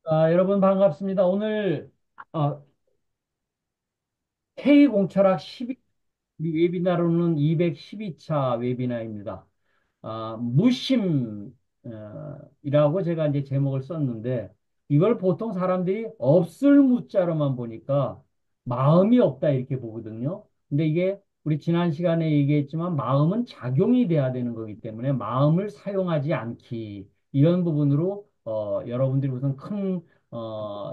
여러분 반갑습니다. 오늘 K공철학 12 웨비나로는 212차 웨비나입니다. 이라고 제가 이제 제목을 썼는데 이걸 보통 사람들이 없을 무자로만 보니까 마음이 없다 이렇게 보거든요. 근데 이게 우리 지난 시간에 얘기했지만 마음은 작용이 돼야 되는 거기 때문에 마음을 사용하지 않기 이런 부분으로 여러분들이 우선 큰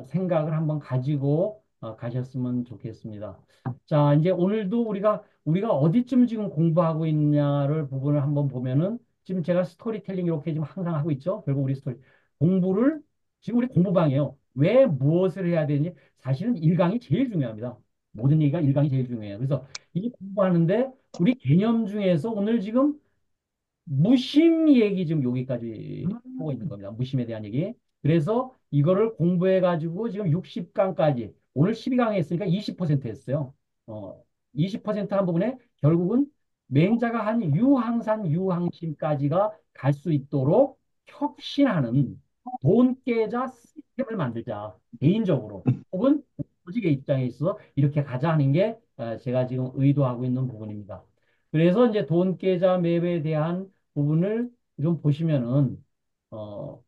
생각을 한번 가지고 가셨으면 좋겠습니다. 자, 이제 오늘도 우리가 어디쯤 지금 공부하고 있냐를 부분을 한번 보면은 지금 제가 스토리텔링 이렇게 지금 항상 하고 있죠. 결국 우리 공부를 지금 우리 공부방이에요. 왜 무엇을 해야 되는지 사실은 1강이 제일 중요합니다. 모든 얘기가 1강이 제일 중요해요. 그래서 이 공부하는데 우리 개념 중에서 오늘 지금 무심 얘기 지금 여기까지 하고 있는 겁니다. 무심에 대한 얘기. 그래서 이거를 공부해가지고 지금 60강까지 오늘 12강에 했으니까 20% 했어요. 20%한 부분에 결국은 맹자가 한 유항산 유항심까지가 갈 수 있도록 혁신하는 돈계좌 시스템을 만들자. 개인적으로 혹은 조직의 입장에 있어서 이렇게 가자 하는 게 제가 지금 의도하고 있는 부분입니다. 그래서 이제 돈계좌 맵에 대한 부분을 좀 보시면은 어,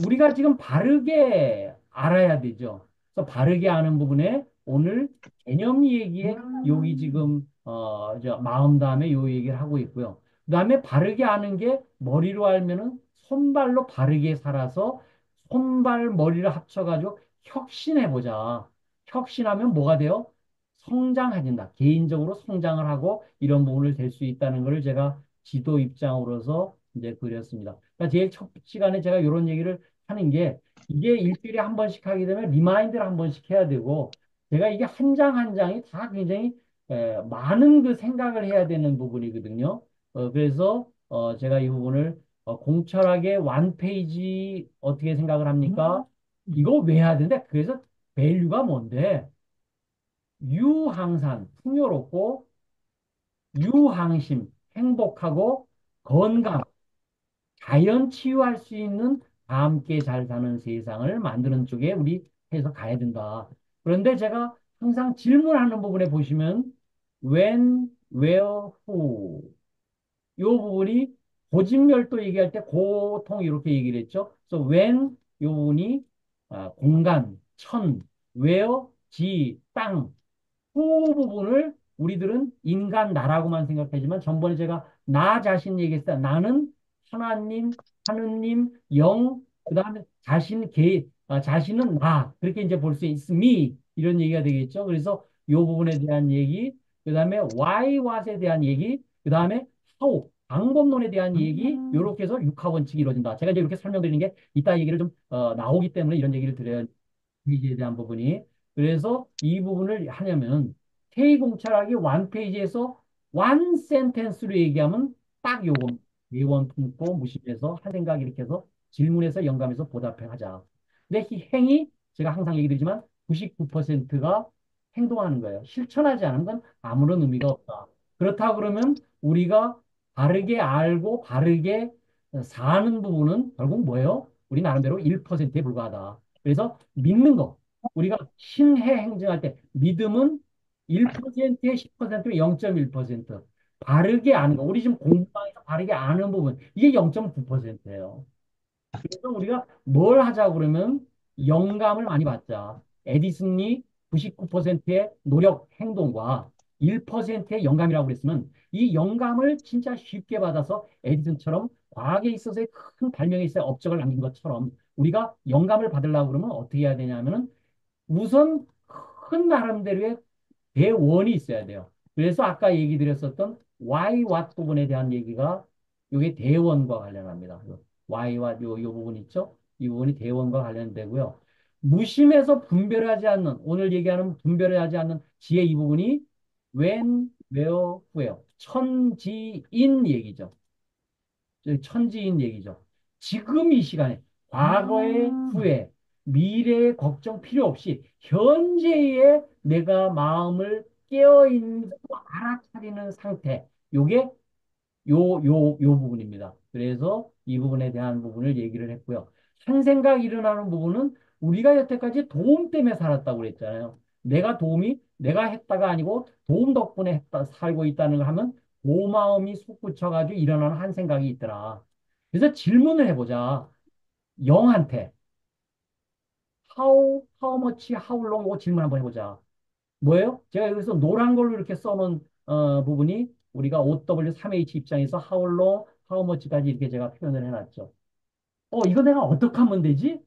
우리가 지금 바르게 알아야 되죠. 그래서 바르게 아는 부분에 오늘 개념 얘기에 여기 지금 저 마음 다음에 요 얘기를 하고 있고요. 그다음에 바르게 아는 게 머리로 알면은 손발로 바르게 살아서 손발 머리를 합쳐가지고 혁신해 보자. 혁신하면 뭐가 돼요? 성장해진다. 개인적으로 성장을 하고 이런 부분을 될 수 있다는 것을 제가 지도 입장으로서 이제 그렸습니다. 그러니까 제일 첫 시간에 제가 이런 얘기를 하는 게 이게 일주일에 한 번씩 하게 되면 리마인드를 한 번씩 해야 되고 제가 이게 한 장 한 장이 다 굉장히 많은 그 생각을 해야 되는 부분이거든요. 그래서 제가 이 부분을 공철하게 완 페이지 어떻게 생각을 합니까? 이거 왜 해야 되는데? 그래서 밸류가 뭔데? 유항산, 풍요롭고 유항심, 행복하고 건강, 자연 치유할 수 있는 다 함께 잘 사는 세상을 만드는 쪽에 우리 해서 가야 된다. 그런데 제가 항상 질문하는 부분에 보시면 when, where, who 요 부분이 고진멸도 얘기할 때 고통 이렇게 얘기를 했죠. 그래서 when 요 부분이 공간, 천, where, 지, 땅 그 부분을 우리들은 인간 나라고만 생각하지만 전번에 제가 나 자신 얘기했어요. 나는 하나님, 하느님, 영, 그다음에 자신은 나 그렇게 이제 볼 수 있으미 이런 얘기가 되겠죠. 그래서 이 부분에 대한 얘기, 그다음에 why, what에 대한 얘기, 그다음에 how 방법론에 대한 얘기 이렇게 해서 육하 원칙이 이루어진다. 제가 이제 이렇게 설명드리는 게 이따 얘기를 좀 나오기 때문에 이런 얘기를 드려야 페이지에 대한 부분이. 그래서 이 부분을 하냐면 K공철학이 완 페이지에서 완 센텐스로 얘기하면 딱 요거 예원 품고 무심해서 한 생각 이렇게 해서 질문해서 영감해서 보답해 하자. 근데 이 행위 제가 항상 얘기 드리지만 99%가 행동하는 거예요. 실천하지 않은 건 아무런 의미가 없다. 그렇다 그러면 우리가 바르게 알고 바르게 사는 부분은 결국 뭐예요? 우리 나름대로 1%에 불과하다. 그래서 믿는 거. 우리가 신해 행정할 때 믿음은 1%에 10%면 0.1%. 바르게 아는 거. 우리 지금 공부방에서 바르게 아는 부분. 이게 0.9%예요. 그래서 우리가 뭘 하자 그러면 영감을 많이 받자. 에디슨이 99%의 노력, 행동과 1%의 영감이라고 그랬으면 이 영감을 진짜 쉽게 받아서 에디슨처럼 과학에 있어서의 큰 발명에 있어서 업적을 남긴 것처럼 우리가 영감을 받으려고 그러면 어떻게 해야 되냐면은 우선 큰 나름대로의 대원이 있어야 돼요. 그래서 아까 얘기 드렸었던 why, what 부분에 대한 얘기가 이게 대원과 관련합니다. why와 요 부분 있죠? 이 부분이 대원과 관련되고요. 무심해서 분별하지 않는, 오늘 얘기하는 분별하지 않는 지혜 이 부분이 when, where, who예요. 천지인 얘기죠. 천지인 얘기죠. 지금 이 시간에, 과거의 후회, 미래의 걱정 필요 없이 현재의 내가 마음을 깨어있는 알아차리는 상태. 요게 요 부분입니다. 그래서 이 부분에 대한 부분을 얘기를 했고요. 한생각 일어나는 부분은 우리가 여태까지 도움 때문에 살았다고 그랬잖아요. 내가 했다가 아니고 도움 덕분에 살고 있다는 걸 하면 고마움이 솟구쳐가지고 일어나는 한 생각이 있더라. 그래서 질문을 해보자. 영한테 how much, how long 이거 질문 한번 해보자. 뭐예요? 제가 여기서 노란 걸로 이렇게 써놓은 부분이 우리가 OW3H 입장에서 how long, how much까지 이렇게 제가 표현을 해놨죠. 이거 내가 어떻게 하면 되지?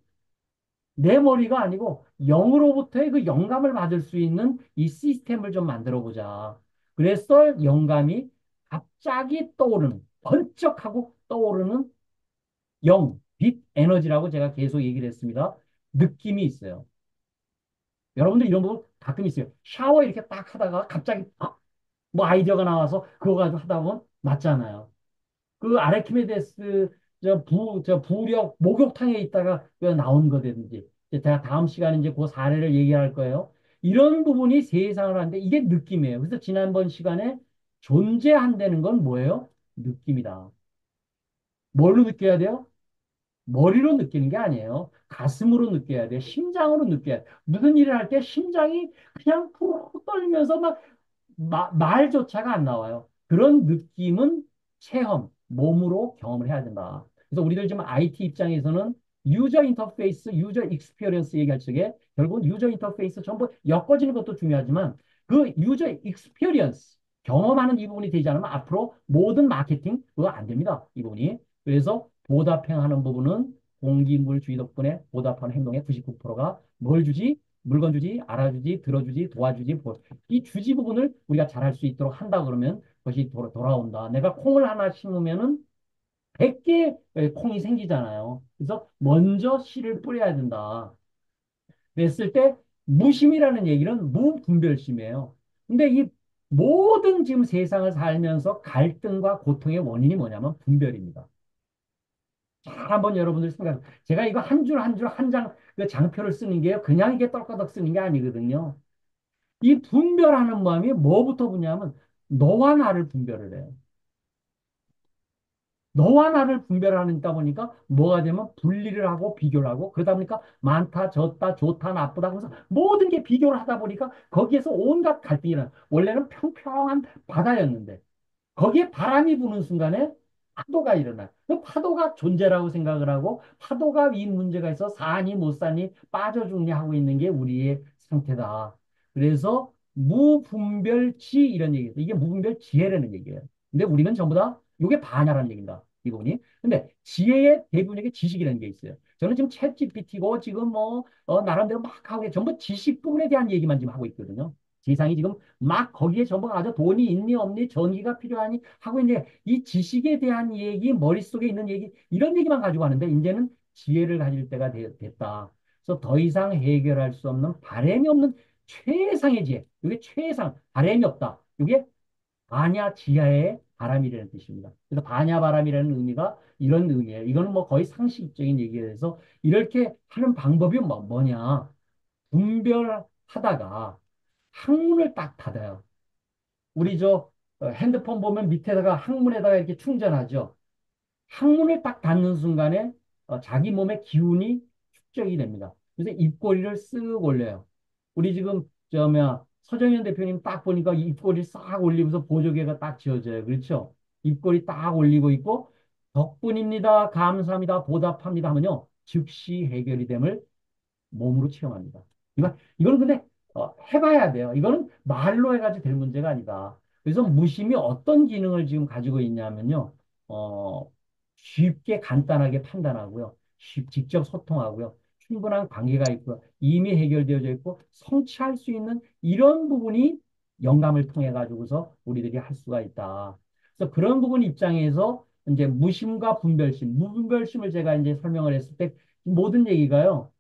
내 머리가 아니고 영으로부터의 그 영감을 받을 수 있는 이 시스템을 좀 만들어 보자. 그래서 영감이 갑자기 떠오르는, 번쩍하고 떠오르는 빛 에너지라고 제가 계속 얘기를 했습니다. 느낌이 있어요. 여러분들 이런 거 가끔 있어요. 샤워 이렇게 딱 하다가 갑자기 뭐 아이디어가 나와서 그거 가지고 하다 보면 맞잖아요. 그 아르키메데스 저 부력 목욕탕에 있다가 그 나온 거든지 이제 제가 다음 시간에 이제 그 사례를 얘기할 거예요. 이런 부분이 세상을 하는데 이게 느낌이에요. 그래서 지난번 시간에 존재한다는 건 뭐예요? 느낌이다. 뭘로 느껴야 돼요? 머리로 느끼는 게 아니에요. 가슴으로 느껴야 돼. 심장으로 느껴야 돼. 무슨 일을 할 때 심장이 그냥 푹 떨면서 막 말조차가 안 나와요. 그런 느낌은 체험, 몸으로 경험을 해야 된다. 그래서 우리들 지금 IT 입장에서는 유저 인터페이스, 유저 익스피리언스 얘기할 적에 결국은 유저 인터페이스 전부 엮어지는 것도 중요하지만 그 유저 익스피리언스, 경험하는 이 부분이 되지 않으면 앞으로 모든 마케팅 그거 안 됩니다. 이 부분이. 그래서 보답행하는 부분은 공기물주의 덕분에 보답하는 행동의 99%가 뭘 주지? 물건 주지, 알아주지, 들어주지, 도와주지, 이 주지 부분을 우리가 잘할 수 있도록 한다 그러면 그것이 돌아온다. 내가 콩을 하나 심으면은 100개 콩이 생기잖아요. 그래서 먼저 씨를 뿌려야 된다. 그랬을 때 무심이라는 얘기는 무분별심이에요. 근데 이 모든 지금 세상을 살면서 갈등과 고통의 원인이 뭐냐면 분별입니다. 잘 한번 여러분들 생각, 제가 이거 한 줄 한 줄 한 장, 그 장표를 쓰는 게요. 그냥 이게 떨까덕 쓰는 게 아니거든요. 이 분별하는 마음이 뭐부터 보냐면 너와 나를 분별을 해요. 너와 나를 분별하다 보니까 뭐가 되면 분리를 하고 비교를 하고 그러다 보니까 많다, 적다, 좋다, 나쁘다 그래서 모든 게 비교를 하다 보니까 거기에서 온갖 갈등이 일어나. 원래는 평평한 바다였는데 거기에 바람이 부는 순간에 파도가 일어나. 그 파도가 존재라고 생각을 하고 파도가 이 문제가 있어 사니 못 사니 빠져 죽냐 하고 있는 게 우리의 상태다. 그래서 무분별치 이런 얘기예요. 이게 무분별지혜라는 얘기예요. 근데 우리는 전부 다 이게 반야라는 얘기입니다. 이 부분이. 근데 지혜의 대부분에게 지식이라는 게 있어요. 저는 지금 챗 GPT고 지금 뭐 나름대로 막 하고 전부 지식 부분에 대한 얘기만 지금 하고 있거든요. 세상이 지금 막 거기에 전부 아주 돈이 있니 없니 전기가 필요하니 하고 이제 이 지식에 대한 얘기 머릿속에 있는 얘기 이런 얘기만 가지고 하는데 이제는 지혜를 가질 때가 됐다. 그래서 더 이상 해결할 수 없는 바램이 없는 최상의 지혜. 이게 최상 바램이 없다. 이게 반야 지하의 바람이라는 뜻입니다. 그래서 반야 바람이라는 의미가 이런 의미예요. 이거는 뭐 거의 상식적인 얘기에서 이렇게 하는 방법이 뭐냐? 분별하다가 항문을 딱 닫아요. 우리 핸드폰 보면 밑에다가 항문에다가 이렇게 충전하죠. 항문을 딱 닫는 순간에 자기 몸의 기운이 축적이 됩니다. 그래서 입꼬리를 쓱 올려요. 우리 지금 서정현 대표님 딱 보니까 입꼬리 싹 올리면서 보조개가 딱 지어져요. 그렇죠? 입꼬리 딱 올리고 있고 덕분입니다. 감사합니다. 보답합니다 하면요. 즉시 해결이 됨을 몸으로 체험합니다. 이거는 근데 해봐야 돼요. 이거는 말로 해가지고 될 문제가 아니다. 그래서 무심이 어떤 기능을 지금 가지고 있냐면요. 쉽게 간단하게 판단하고요. 직접 소통하고요. 충분한 관계가 있고요. 이미 해결되어져 있고 성취할 수 있는 이런 부분이 영감을 통해 가지고서 우리들이 할 수가 있다. 그래서 그런 부분 입장에서 이제 무심과 분별심, 무분별심을 제가 이제 설명을 했을 때 모든 얘기가요.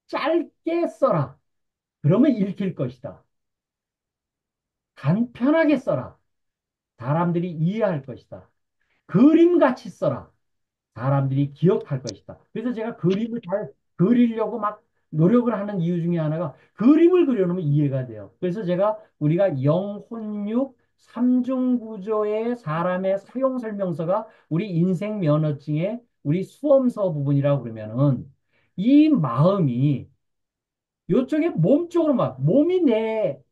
짧게 써라. 그러면 읽힐 것이다. 간편하게 써라. 사람들이 이해할 것이다. 그림같이 써라. 사람들이 기억할 것이다. 그래서 제가 그림을 잘 그리려고 막 노력을 하는 이유 중에 하나가 그림을 그려놓으면 이해가 돼요. 그래서 제가 우리가 영혼육 삼중구조의 사람의 사용 설명서가 우리 인생 면허증의 우리 수험서 부분이라고 그러면은 이 마음이 요쪽에 몸 쪽으로 막 몸이 내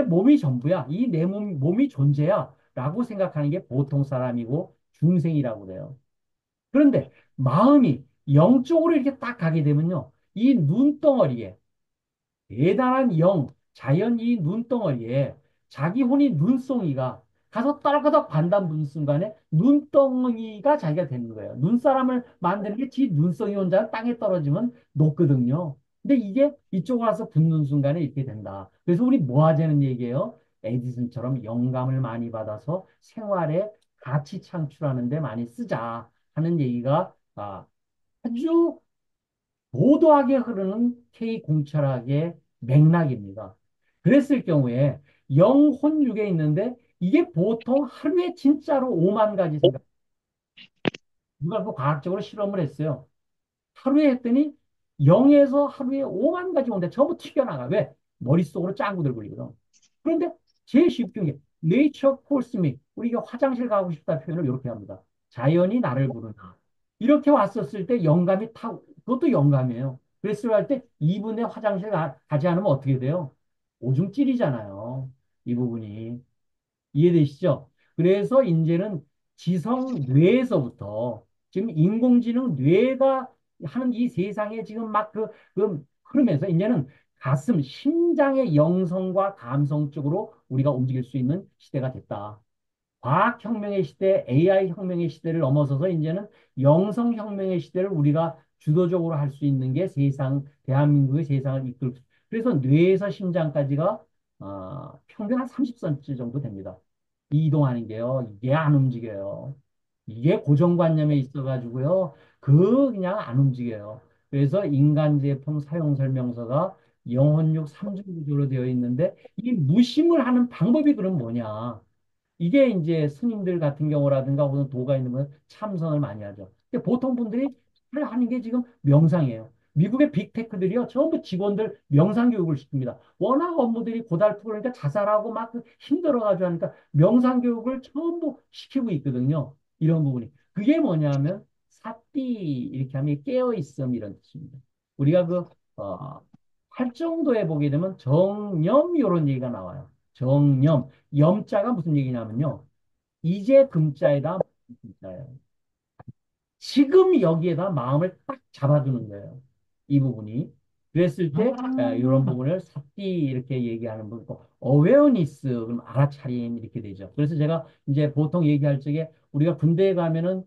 몸이 전부야. 이 내 몸이 존재야. 라고 생각하는 게 보통 사람이고 중생이라고 그래요. 그런데 마음이 영적으로 이렇게 딱 가게 되면요. 이 눈덩어리에 대단한 영, 자연 이 눈덩어리에 자기 혼이 눈송이가 가서 떨거덕 반단 부는 순간에 눈덩이가 자기가 되는 거예요. 눈사람을 만드는 게 지 눈송이 혼자 땅에 떨어지면 녹거든요. 근데 이게 이쪽으로 와서 붙는 순간에 이렇게 된다. 그래서 우리 뭐 하자는 얘기예요? 에디슨처럼 영감을 많이 받아서 생활에 가치 창출하는 데 많이 쓰자 하는 얘기가 아주 도도하게 흐르는 K 공철학의 맥락입니다. 그랬을 경우에 영혼육에 있는데 이게 보통 하루에 진짜로 5만 가지 생각. 누가 그 과학적으로 실험을 했어요. 하루에 했더니 0에서 하루에 5만 가지 온데 전부 튀겨나가. 왜? 머릿속으로 짱구들 굴리거든. 그런데 제일 쉽게 게 Nature calls me. 우리가 화장실 가고 싶다 표현을 이렇게 합니다. 자연이 나를 부른다. 이렇게 왔었을 때 영감이 그것도 영감이에요. 그랬을 때 2분에 화장실 가지 않으면 어떻게 돼요? 오줌 찔이잖아요. 이 부분이. 이해되시죠? 그래서 이제는 지성 뇌에서부터 지금 인공지능 뇌가 하는 이 세상에 지금 막 흐르면서 이제는 가슴, 심장의 영성과 감성 쪽으로 우리가 움직일 수 있는 시대가 됐다. 과학혁명의 시대, AI혁명의 시대를 넘어서서 이제는 영성혁명의 시대를 우리가 주도적으로 할 수 있는 게 대한민국의 세상을 그래서 뇌에서 심장까지가 평균 한 30cm 정도 됩니다. 이동하는 게요. 이게 안 움직여요. 이게 고정관념에 있어가지고요. 그냥 안 움직여요. 그래서 인간 제품 사용 설명서가 영혼육 3중구조로 되어 있는데 이 무심을 하는 방법이 그럼 뭐냐? 이게 이제 스님들 같은 경우라든가 혹은 도가 있는 분은 참선을 많이 하죠. 근데 보통 분들이 하는 게 지금 명상이에요. 미국의 빅테크들이요. 전부 직원들 명상 교육을 시킵니다. 워낙 업무들이 고달프고 그러니까 자살하고 막 힘들어가지고 하니까 명상 교육을 전부 시키고 있거든요. 이런 부분이. 그게 뭐냐면 사띠 이렇게 하면 깨어있음 이런 뜻입니다. 우리가 활정도에 보게 되면 정념 이런 얘기가 나와요. 정념. 염자가 무슨 얘기냐면요. 이제 금자에다 금자예요. 지금 여기에다 마음을 딱 잡아두는 거예요. 이 부분이. 그랬을 때 이런 부분을 삽디 이렇게 얘기하는 부분, 어웨어니스, 그럼 알아차림 이렇게 되죠. 그래서 제가 이제 보통 얘기할 적에 우리가 군대에 가면은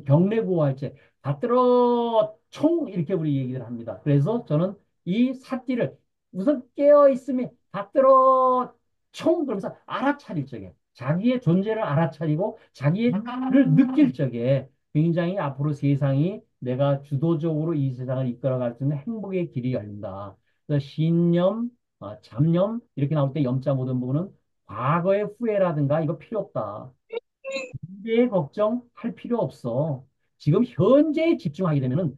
경례구호할 때 받들어 총 이렇게 우리 얘기를 합니다. 그래서 저는 이 삽디를 우선 깨어 있으면 받들어 총 그러면서 알아차릴 적에 자기의 존재를 알아차리고 자기를 느낄 적에 굉장히 앞으로 세상이 내가 주도적으로 이 세상을 이끌어갈 수 있는 행복의 길이 열린다. 그래서 신념, 잡념 이렇게 나올 때 염자 모든 부분은 과거의 후회라든가 이거 필요 없다. 미래의 걱정할 필요 없어. 지금 현재에 집중하게 되면은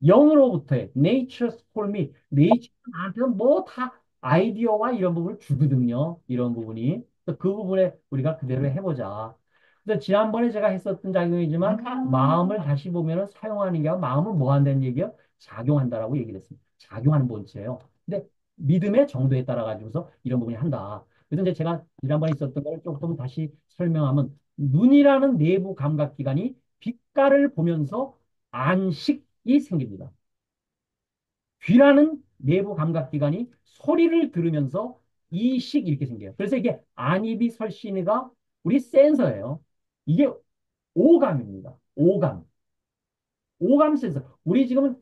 영으로부터의 nature's for me. nature가 나한테는 뭐 다 아이디어와 이런 부분을 주거든요. 이런 부분이. 그래서 그 부분에 우리가 그대로 해보자. 그래서 지난번에 제가 했었던 작용이지만 마음을 다시 보면은 사용하는 게 아니라 마음은 뭐 한다는 얘기예요? 작용한다라고 얘기를 했습니다. 작용하는 본체예요. 근데 믿음의 정도에 따라 가지고서 이런 부분이 한다. 그래서 이제 제가 지난번에 있었던 걸 조금 다시 설명하면 눈이라는 내부 감각 기관이 빛깔을 보면서 안식이 생깁니다. 귀라는 내부 감각기관이 소리를 들으면서 이식 이렇게 생겨요. 그래서 이게 안입이 설신이가 우리 센서예요. 이게 오감입니다. 오감. 오감 센서. 우리 지금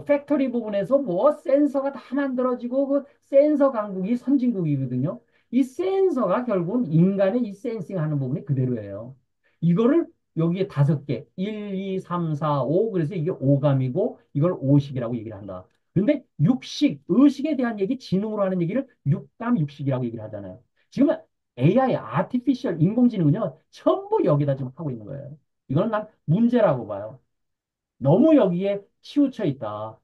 팩토리 부분에서 뭐 센서가 다 만들어지고 그 센서 강국이 선진국이거든요. 이 센서가 결국은 인간의 이 센싱 하는 부분이 그대로예요. 이거를 여기에 5개, 1, 2, 3, 4, 5. 그래서 이게 오감이고 이걸 오식이라고 얘기를 한다. 근데 육식, 의식에 대한 얘기, 지능으로 하는 얘기를 육감, 육식이라고 얘기를 하잖아요. 지금 AI, 아티피셜, 인공지능은요, 전부 여기다 지금 하고 있는 거예요. 이거는 난 문제라고 봐요. 너무 여기에 치우쳐 있다.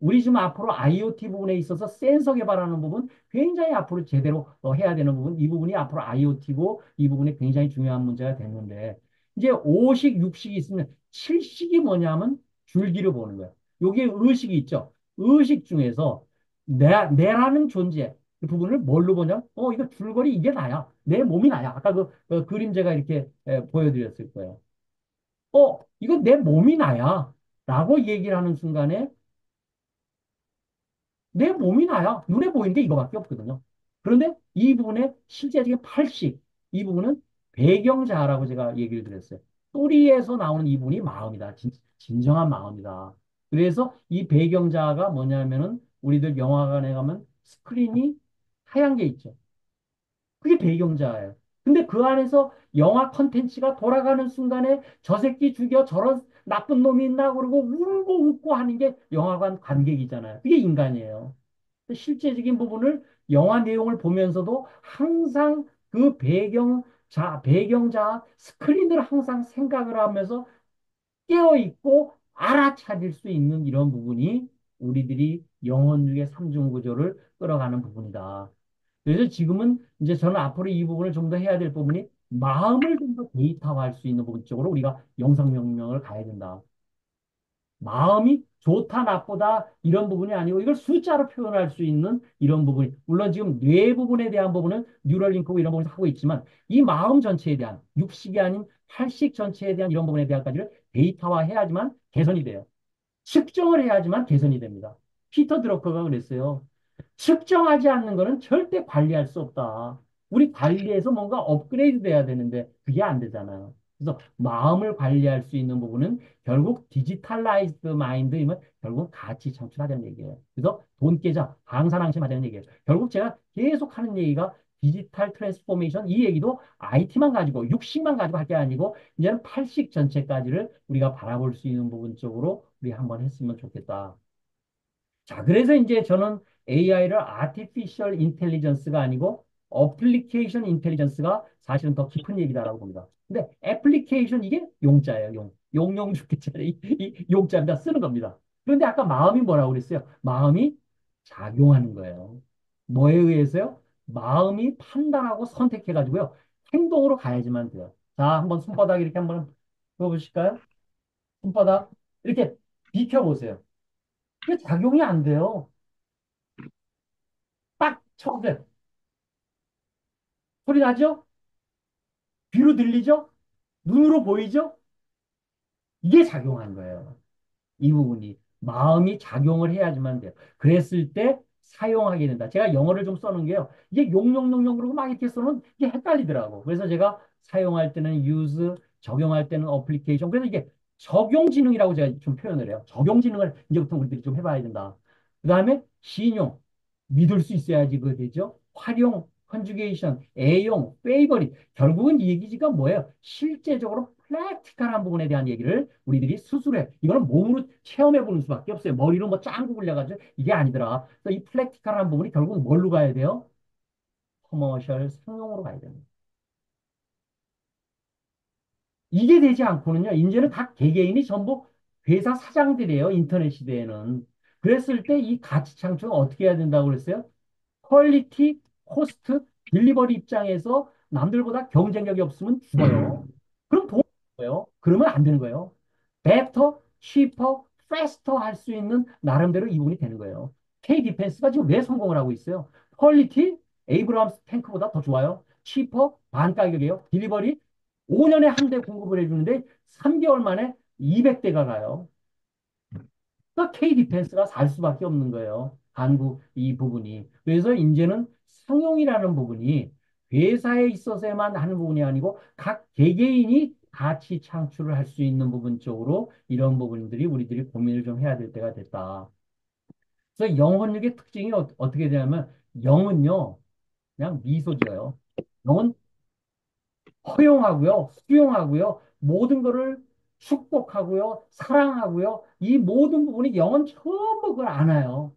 우리 지금 앞으로 IoT 부분에 있어서 센서 개발하는 부분 굉장히 앞으로 제대로 해야 되는 부분, 이 부분이 앞으로 IoT고 이 부분이 굉장히 중요한 문제가 됐는데 이제 5식, 6식이 있으면 7식이 뭐냐면 줄기를 보는 거예요. 여기에 의식이 있죠. 의식 중에서 내라는 존재, 그 부분을 뭘로 보냐면, 이거 줄거리 이게 나야. 내 몸이 나야. 아까 그 그림 제가 이렇게 보여드렸을 거예요. 이거 내 몸이 나야. 라고 얘기를 하는 순간에 내 몸이 나야. 눈에 보이는 게 이거밖에 없거든요. 그런데 이 부분에 실제적인 80, 이 부분은 배경자라고 제가 얘기를 드렸어요. 뿌리에서 나오는 이 부분이 마음이다. 진정한 마음이다. 그래서 이 배경자가 뭐냐면은 우리들 영화관에 가면 스크린이 하얀 게 있죠. 그게 배경자예요. 근데 그 안에서 영화 컨텐츠가 돌아가는 순간에 저 새끼 죽여 저런 나쁜 놈이 있나 그러고 울고 웃고 하는 게 영화관 관객이잖아요. 그게 인간이에요. 실제적인 부분을 영화 내용을 보면서도 항상 그 배경자 스크린을 항상 생각을 하면서 깨어 있고 알아차릴 수 있는 이런 부분이 우리들이 영혼육의 삼중 구조를 끌어가는 부분이다. 그래서 지금은 이제 저는 앞으로 이 부분을 좀 더 해야 될 부분이 마음을 좀 더 데이터화할 수 있는 부분 쪽으로 우리가 영상명령을 가야 된다. 마음이 좋다, 나쁘다, 이런 부분이 아니고 이걸 숫자로 표현할 수 있는 이런 부분이, 물론 지금 뇌 부분에 대한 부분은 뉴럴링크고 이런 부분을 하고 있지만 이 마음 전체에 대한, 육식이 아닌 팔식 전체에 대한 이런 부분에 대한까지를 데이터화해야지만 개선이 돼요. 측정을 해야지만 개선이 됩니다. 피터 드러커가 그랬어요. 측정하지 않는 거는 절대 관리할 수 없다. 우리 관리해서 뭔가 업그레이드 돼야 되는데 그게 안 되잖아요. 그래서 마음을 관리할 수 있는 부분은 결국 디지털라이즈드 마인드이면 결국 가치 창출하자는 얘기예요. 그래서 돈 깨자, 항산항심하자는 얘기예요. 결국 제가 계속 하는 얘기가 디지털 트랜스포메이션 이 얘기도 IT만 가지고 육식만 가지고 할 게 아니고 이제는 팔식 전체까지를 우리가 바라볼 수 있는 부분 쪽으로 우리 한번 했으면 좋겠다. 자, 그래서 이제 저는 AI를 Artificial Intelligence가 아니고 Application Intelligence가 사실은 더 깊은 얘기다라고 봅니다. 근데 애플리케이션 이게 용자예요, 용. 용용 죽겠잖아요. 이 용자입니다. 쓰는 겁니다. 그런데 아까 마음이 뭐라고 그랬어요? 마음이 작용하는 거예요. 뭐에 의해서요? 마음이 판단하고 선택해가지고요. 행동으로 가야지만 돼요. 자, 한번 손바닥 이렇게 한번 보여보실까요? 손바닥 이렇게 비켜보세요. 이게 작용이 안 돼요. 딱 쳐보세요. 소리 나죠? 귀로 들리죠? 눈으로 보이죠? 이게 작용한 거예요. 이 부분이. 마음이 작용을 해야지만 돼요. 그랬을 때 사용하게 된다. 제가 영어를 좀 써는 게요. 이게 용용용용 그러고 막 이렇게 써는 이게 헷갈리더라고. 그래서 제가 사용할 때는 use, 적용할 때는 application. 그래서 이게 적용지능이라고 제가 좀 표현을 해요. 적용지능을 이제부터 우리들이 좀 해봐야 된다. 그 다음에 신용, 믿을 수 있어야지 그거 되죠. 활용, 컨주게이션, 애용, 페이버릿. 결국은 이 얘기가 뭐예요? 실제적으로 프랙티컬한 부분에 대한 얘기를 우리들이 스스로 해. 이거는 몸으로 체험해 보는 수밖에 없어요. 머리로 뭐 짱구 굴려가지고 이게 아니더라. 그래서 이 프랙티컬한 부분이 결국 뭘로 가야 돼요? 커머셜 상용으로 가야 됩니다. 이게 되지 않고는요, 이제는 각 개개인이 전부 회사 사장들이에요. 인터넷 시대에는. 그랬을 때 이 가치 창출은 어떻게 해야 된다고 그랬어요? 퀄리티, 코스트, 딜리버리 입장에서 남들보다 경쟁력이 없으면 죽어요. 그럼 돈 거예요. 그러면 안 되는 거예요. better, cheaper, faster 할 수 있는 나름대로 이분이 되는 거예요. K 디펜스가 지금 왜 성공을 하고 있어요? 퀄리티, 에이브람스 탱크보다 더 좋아요. cheaper, 반 가격이에요. 딜리버리, 5년에 한 대 공급을 해주는데 3개월 만에 200대가 가요. 그러니까 K 디펜스가 살 수밖에 없는 거예요. 한국 이 부분이. 그래서 이제는 상용이라는 부분이 회사에 있어서만 하는 부분이 아니고 각 개개인이 가치 창출을 할 수 있는 부분 쪽으로 이런 부분들이 우리들이 고민을 좀 해야 될 때가 됐다. 그래서 영혼력의 특징이 떻게 되냐면 영은요 그냥 미소 지어요. 영은 허용하고요, 수용하고요, 모든 거를 축복하고요, 사랑하고요, 이 모든 부분이 영은 전부 그걸 안아요.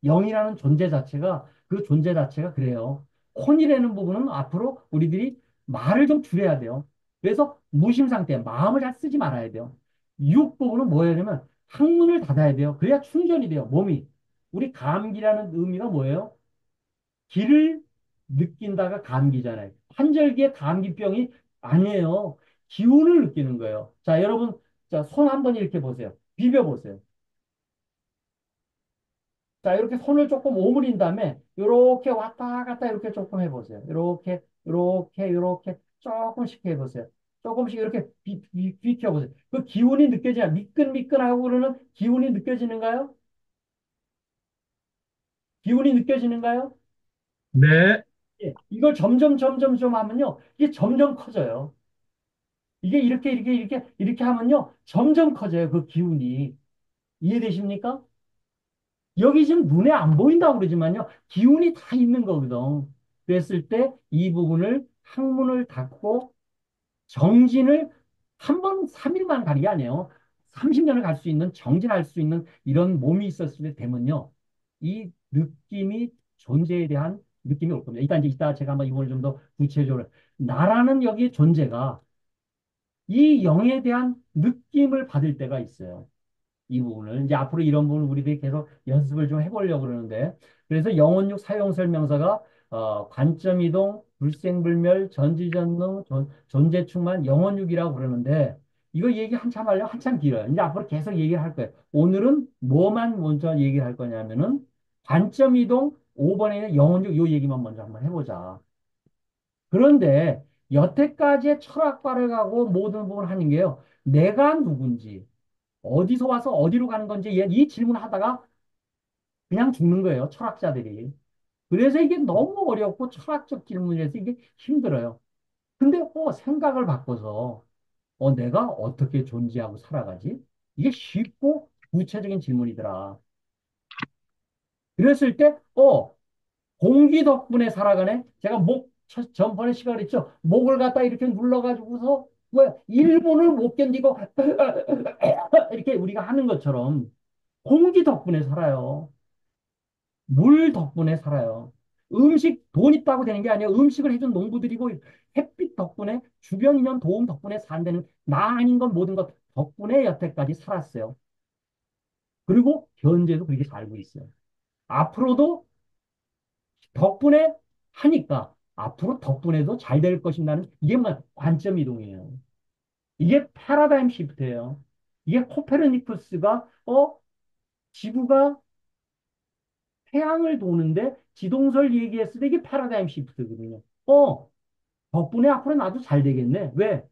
영이라는 존재 자체가, 그 존재 자체가 그래요. 혼이라는 부분은 앞으로 우리들이 말을 좀 줄여야 돼요. 그래서 무심 상태, 마음을 잘 쓰지 말아야 돼요. 육 부분은 뭐예요? 냐면 항문을 닫아야 돼요. 그래야 충전이 돼요, 몸이. 우리 감기라는 의미가 뭐예요? 기를 느낀다가 감기잖아요. 환절기에 감기병이 아니에요. 기운을 느끼는 거예요. 자, 여러분, 자, 손 한번 이렇게 보세요. 비벼 보세요. 자, 이렇게 손을 조금 오므린 다음에, 이렇게 왔다 갔다 이렇게 조금 해보세요. 이렇게 조금씩 해보세요. 조금씩 이렇게 비켜보세요. 그 기운이 느껴지나? 미끈미끈하고 그러는 기운이 느껴지는가요? 기운이 느껴지는가요? 네. 예, 이걸 점점 좀 하면요. 이게 점점 커져요. 이게 이렇게 하면요. 점점 커져요. 그 기운이. 이해되십니까? 여기 지금 눈에 안 보인다고 그러지만요. 기운이 다 있는 거거든. 그랬을 때 이 부분을 항문을 닫고 정진을 한 번 3일만 가는 게 아니에요. 30년을 갈 수 있는 정진할 수 있는 이런 몸이 있었을 때 되면요. 이 느낌이 존재에 대한 느낌이 올 겁니다. 이따 제가 한번 이걸 좀 더 구체적으로 나라는 여기 존재가 이 영에 대한 느낌을 받을 때가 있어요. 이 부분을 이제 앞으로 이런 부분을 우리들이 계속 연습을 좀 해보려고 그러는데 그래서 영혼육 사용설명서가 관점이동, 불생불멸, 전지전능, 존재충만 영혼육이라고 그러는데 이거 얘기 한참 하려면 한참 길어요. 이제 앞으로 계속 얘기를 할 거예요. 오늘은 뭐만 먼저 얘기를 할 거냐면은 관점이동 5번에는 영혼육 요 얘기만 먼저 한번 해보자. 그런데 여태까지의 철학과를 가고 모든 부분을 하는 게요. 내가 누군지 어디서 와서 어디로 가는 건지 이 질문을 하다가 그냥 죽는 거예요. 철학자들이. 그래서 이게 너무 어렵고 철학적 질문이라서 이게 힘들어요. 근데 생각을 바꿔서 내가 어떻게 존재하고 살아가지? 이게 쉽고 구체적인 질문이더라. 그랬을 때 공기 덕분에 살아가네. 제가 전번에 시간 했죠. 목을 갖다 이렇게 눌러가지고서 왜 일본을 못 견디고 이렇게 우리가 하는 것처럼 공기 덕분에 살아요. 물 덕분에 살아요. 돈 있다고 되는 게 아니에요. 음식을 해준 농부들이고 햇빛 덕분에 주변 인연 도움 덕분에 산다는 나 아닌 건 모든 것 덕분에 여태까지 살았어요. 그리고 현재도 그렇게 살고 있어요. 앞으로도 덕분에 하니까 앞으로 덕분에도 잘 될 것인다는 이게 뭐 관점 이동이에요. 이게 패러다임 시프트예요. 이게 코페르니쿠스가 지구가 태양을 도는데 지동설 얘기했을 때 이게 패러다임 시프트거든요. 덕분에 앞으로 나도 잘 되겠네. 왜?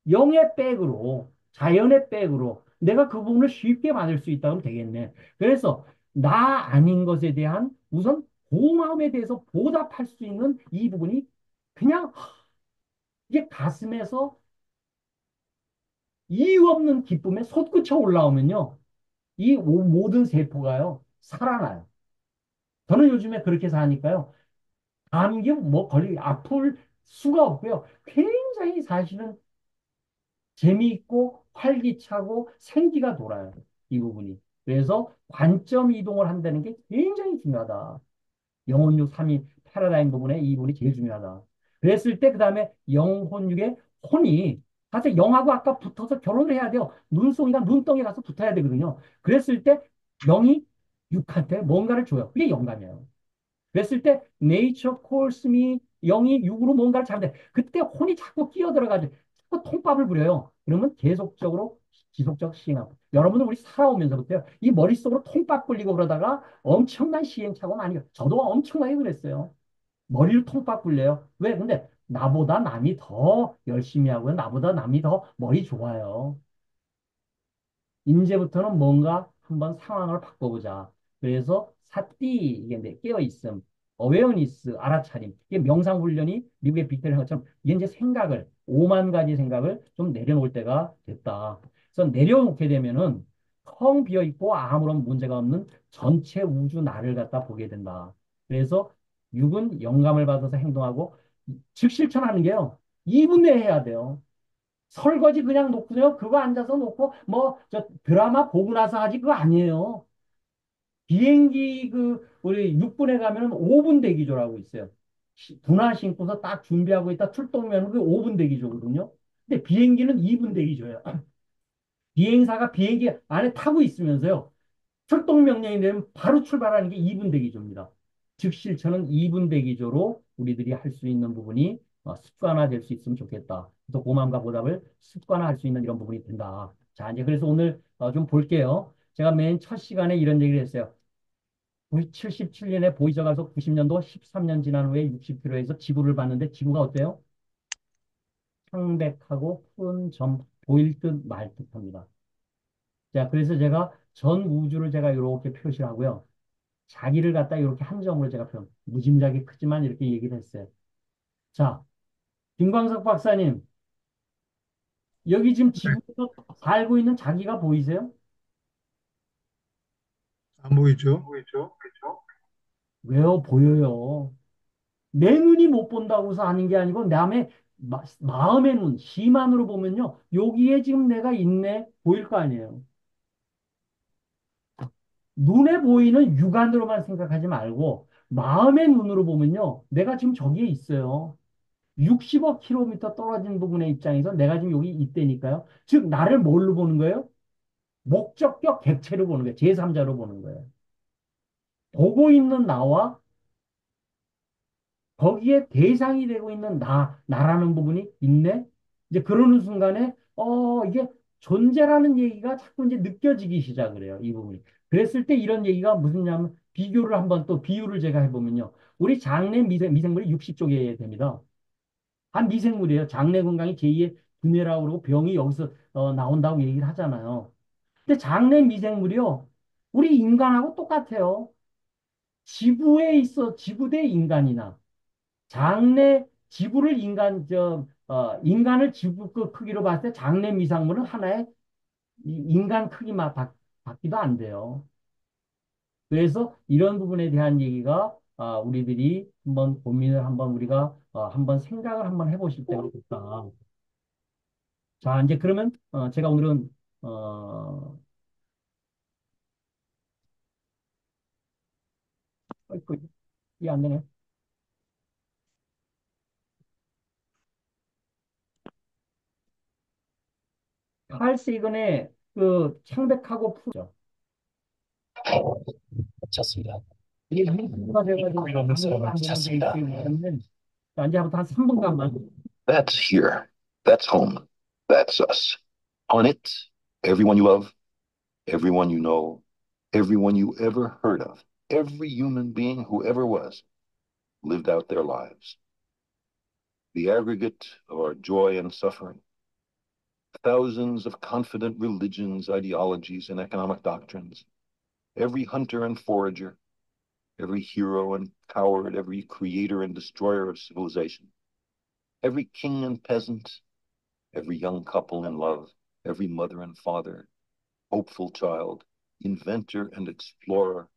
영의 백으로, 자연의 백으로 내가 그 부분을 쉽게 받을 수 있다면 되겠네. 그래서 나 아닌 것에 대한 우선 고마움에 대해서 보답할 수 있는 이 부분이 그냥 이게 가슴에서 이유 없는 기쁨에 솟구쳐 올라오면요. 이 모든 세포가요, 살아나요. 저는 요즘에 그렇게 사니까요. 감기 아플 수가 없고요. 굉장히 사실은 재미있고 활기차고 생기가 돌아요. 이 부분이. 그래서 관점 이동을 한다는 게 굉장히 중요하다. 영혼육 3이 패러다임 부분에 이 부분이 제일 중요하다. 그랬을 때 그다음에 영혼육의 혼이 사실 영하고 아까 붙어서 결혼을 해야 돼요. 눈송이가 눈덩이 가서 붙어야 되거든요. 그랬을 때 영이 육한테 뭔가를 줘요. 그게 영감이에요. 그랬을 때 네이처 콜스 미 영이 육으로 뭔가를 잡는데 그때 혼이 자꾸 끼어들어가지고 자꾸 통밥을 부려요. 그러면 계속적으로 지속적 시행하고 여러분은 우리 살아오면서부터요. 이 머릿속으로 통밥 굴리고 그러다가 엄청난 시행착오 많이 저도 엄청나게 그랬어요. 머리를 통밥 굴려요. 왜? 근데 나보다 남이 더 열심히 하고요. 나보다 남이 더 머리 좋아요. 이제부터는 뭔가 한번 상황을 바꿔보자. 그래서 사띠 이게 깨어 있음, 어웨어니스 알아차림. 이게 명상 훈련이 미국의 빅테리 한 것처럼 이게 이제 생각을 5만 가지 생각을 좀 내려놓을 때가 됐다. 그래서 내려놓게 되면은 텅 비어 있고 아무런 문제가 없는 전체 우주 나를 갖다 보게 된다. 그래서 육은 영감을 받아서 행동하고 즉 실천하는 게요. 2분 내에 해야 돼요. 설거지 그냥 놓고요. 그거 앉아서 놓고 뭐 저 드라마 보고 나서 하지 그거 아니에요. 비행기 우리 6분에 가면 5분 대기조라고 있어요. 분화 신고서 딱 준비하고 있다 출동하면 그 5분 대기조거든요. 근데 비행기는 2분 대기조예요. 비행사가 비행기 안에 타고 있으면서요. 출동 명령이 되면 바로 출발하는 게 2분 대기조입니다. 즉 실천은 2분 대기조로 우리들이 할 수 있는 부분이 습관화될 수 있으면 좋겠다. 그래서 고맘과 보답을 습관화할 수 있는 이런 부분이 된다. 자, 이제 그래서 오늘 좀 볼게요. 제가 맨 첫 시간에 이런 얘기를 했어요. 우리 77년에 보이저 가서 90년도 13년 지난 후에 60km에서 지구를 봤는데 지구가 어때요? 창백하고 푸른 점 보일 듯 말 듯합니다. 자, 그래서 제가 전 우주를 제가 이렇게 표시를 하고요. 자기를 갖다 이렇게 한 점으로 제가 무짐작이 크지만 이렇게 얘기를 했어요. 자, 김광석 박사님, 여기 지금 지구에서 살고 있는 자기가 보이세요? 안 보이죠? 왜요? 보여요. 내 눈이 못 본다고서 하는 게 아니고 남의 마음의 눈, 시만으로 보면요. 여기에 지금 내가 있네 보일 거 아니에요. 눈에 보이는 육안으로만 생각하지 말고 마음의 눈으로 보면요. 내가 지금 저기에 있어요. 60억 킬로미터 떨어진 부분의 입장에서 내가 지금 여기 있다니까요. 즉 나를 뭘로 보는 거예요? 목적격 객체로 보는 거예요. 제3자로 보는 거예요. 보고 있는 나와 거기에 대상이 되고 있는 나라는 부분이 있네. 이제 그러는 순간에, 이게 존재라는 얘기가 자꾸 이제 느껴지기 시작을 해요. 이 부분이. 그랬을 때 이런 얘기가 무슨냐면 비교를 한번 또 비유를 제가 해보면요. 우리 장내 미생물이 60조 개 됩니다. 한 미생물이에요. 장내 건강이 제2의 두뇌라고 그러고 병이 여기서 나온다고 얘기를 하잖아요. 근데 장내 미생물이요. 우리 인간하고 똑같아요. 지구에 있어, 지구대 인간이나 장내 지구를 인간을 지구 그 크기로 봤을 때 장내 미상물은 하나의 인간 크기만 밖에도 안 돼요. 그래서 이런 부분에 대한 얘기가 우리들이 한번 고민을 한번 우리가 한번 생각을 한번 해보실 때가 됐다. 자, 이제 그러면 제가 오늘은 아이고, 이게 안 되네. 칼 세이건의 그 창백하고 푸죠. 쳤습니다. 이게 문제가 돼가지고 이런 아무것도 안 사람을 되는 게 찾습니다. 있는데 자, 이제부터 한 3분간만 That's here. That's home. That's us. On it, everyone you love, everyone you know, everyone you ever heard of, every human being who ever was, lived out their lives. The aggregate of our joy and suffering, thousands of confident religions, ideologies, and economic doctrines, every hunter and forager, every hero and coward, every creator and destroyer of civilization, every king and peasant, every young couple in love, every mother and father, hopeful child, inventor and explorer,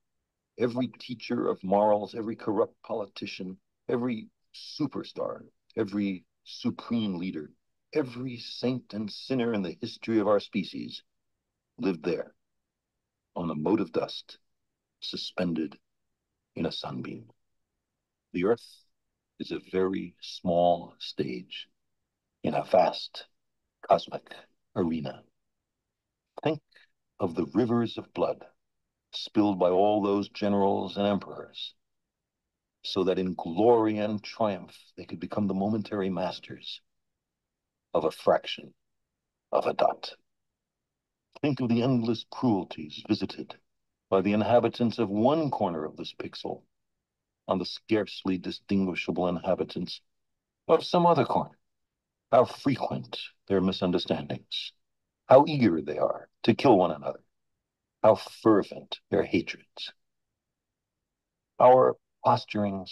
every teacher of morals, every corrupt politician, every superstar, every supreme leader, every saint and sinner in the history of our species lived there on a mote of dust, suspended in a sunbeam. The earth is a very small stage in a vast cosmic arena. Think of the rivers of blood spilled by all those generals and emperors, so that in glory and triumph they could become the momentary masters of a fraction of a dot. Think of the endless cruelties visited by the inhabitants of one corner of this pixel on the scarcely distinguishable inhabitants of some other corner. How frequent their misunderstandings, how eager they are to kill one another, how fervent their hatreds. Our posturings,